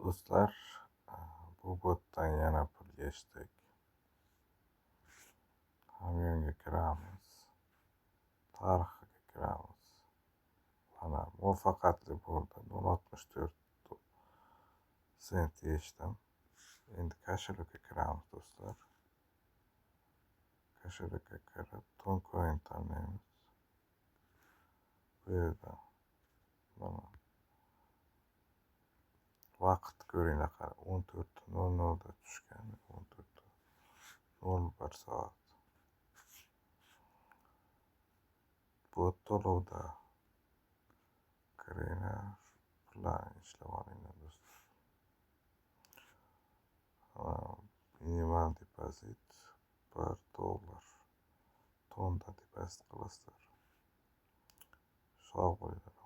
Do'stlar, bu botdan yana pul yechdik. Hamyonga kiramiz. Tarixiga kiramiz. Mana muvaffaqiyatli bo'ldi. 0.64 sent yechdim. Endi kошелекka kiramiz do'stlar. Kошелекka kirib, Toncoin tanlaymiz. Bu yerda mana vaqt ko'ringlar, 14:00 da tushgan. 14:01 soat. Bu to'lovda kiringlar, pullarni ishlab olinglar do'stlar. Minimal depozit $1. Tonda depozit qilasizlar. Sog' bo'linglar.